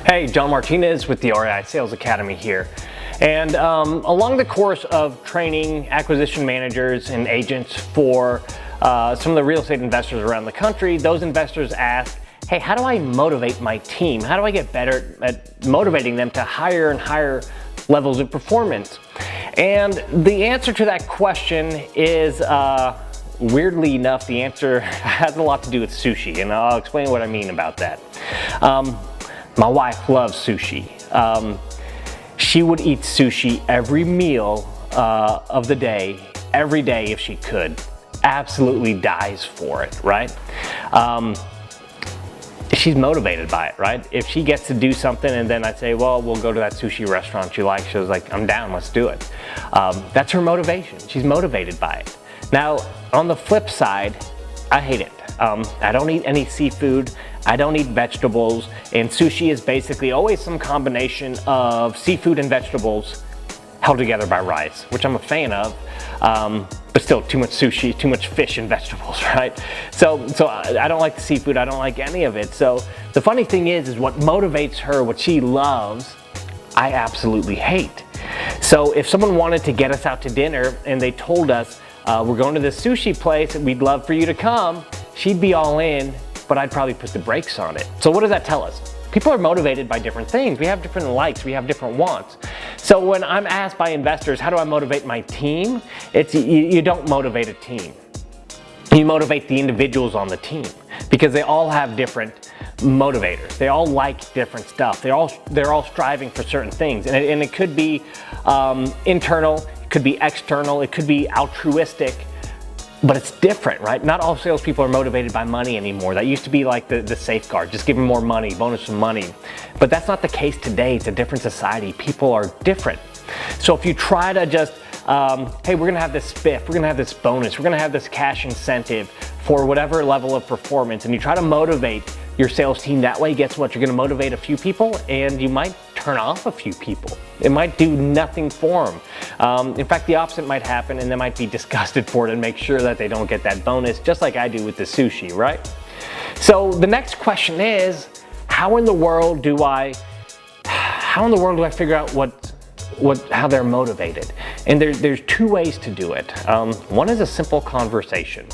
Hey, John Martinez with the REI Sales Academy here. And along the course of training acquisition managers and agents for some of the real estate investors around the country, those investors ask, hey, how do I motivate my team? How do I get better at motivating them to higher and higher levels of performance? And the answer to that question is, weirdly enough, the answer has a lot to do with sushi, and I'll explain what I mean about that. My wife loves sushi. She would eat sushi every meal of the day, every day if she could. Absolutely dies for it, right? She's motivated by it, right? If she gets to do something and then I say, well, we'll go to that sushi restaurant you like, she was like, I'm down, let's do it. That's her motivation. She's motivated by it. Now, on the flip side, I hate it. I don't eat any seafood, I don't eat vegetables, and sushi is basically always some combination of seafood and vegetables held together by rice, which I'm a fan of, but still too much sushi, too much fish and vegetables, right? So I don't like the seafood, I don't like any of it. So the funny thing is what motivates her, what she loves, I absolutely hate. So if someone wanted to get us out to dinner and they told us, we're going to this sushi place and we'd love for you to come, she'd be all in, but I'd probably put the brakes on it. So what does that tell us? People are motivated by different things. We have different likes, we have different wants. So when I'm asked by investors, how do I motivate my team? It's you don't motivate a team. You motivate the individuals on the team because they all have different motivators. They all like different stuff. They're all striving for certain things. And it could be internal, it could be external, it could be altruistic. But it's different, right? Not all salespeople are motivated by money anymore. That used to be like the safeguard, just give them more money, bonus some money. But that's not the case today. It's a different society. People are different. So if you try to just, hey, we're gonna have this spiff, we're gonna have this bonus, we're gonna have this cash incentive for whatever level of performance, and you try to motivate your sales team that way, guess what? You're gonna motivate a few people and you might turn off a few people. It might do nothing for them. In fact, the opposite might happen and they might be disgusted for it and make sure that they don't get that bonus, just like I do with the sushi, right? So the next question is, how in the world do I figure out how they're motivated? And there's two ways to do it. One is a simple conversation.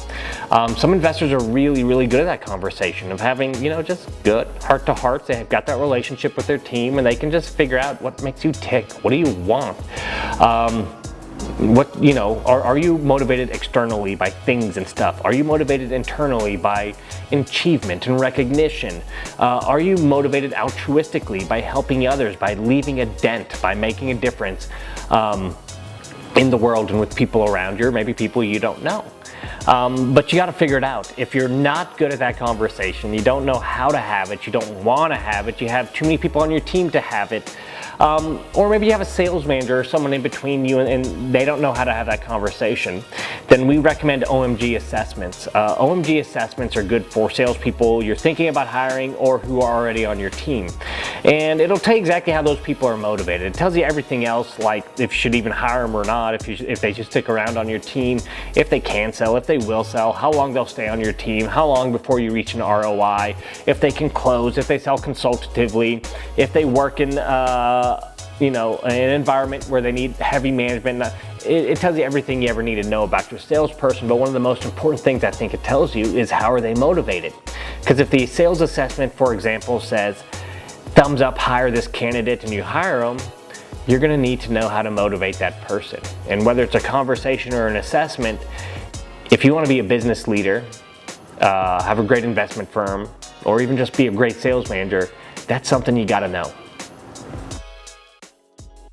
Some investors are really good at that conversation of having, just good heart to heart. They have got that relationship with their team and they can just figure out what makes you tick. What do you want? Are you motivated externally by things and stuff? Are you motivated internally by achievement and recognition? Are you motivated altruistically by helping others, by leaving a dent, by making a difference in the world and with people around you, or maybe people you don't know? But you got to figure it out. If you're not good at that conversation, you don't know how to have it, you don't want to have it, you have too many people on your team to have it, or maybe you have a sales manager or someone in between you and they don't know how to have that conversation, then we recommend OMG assessments. OMG assessments are good for salespeople you're thinking about hiring or who are already on your team. And it'll tell you exactly how those people are motivated. It tells you everything else, like if you should even hire them or not, if they should stick around on your team, if they can sell, if they will sell, how long they'll stay on your team, how long before you reach an ROI, if they can close, if they sell consultatively, if they work in an environment where they need heavy management. It tells you everything you ever need to know about your salesperson, but one of the most important things I think it tells you is how are they motivated? Because if the sales assessment, for example, says, thumbs up, hire this candidate, and you hire them, you're gonna need to know how to motivate that person. And whether it's a conversation or an assessment, if you wanna be a business leader, have a great investment firm, or even just be a great sales manager, that's something you gotta know.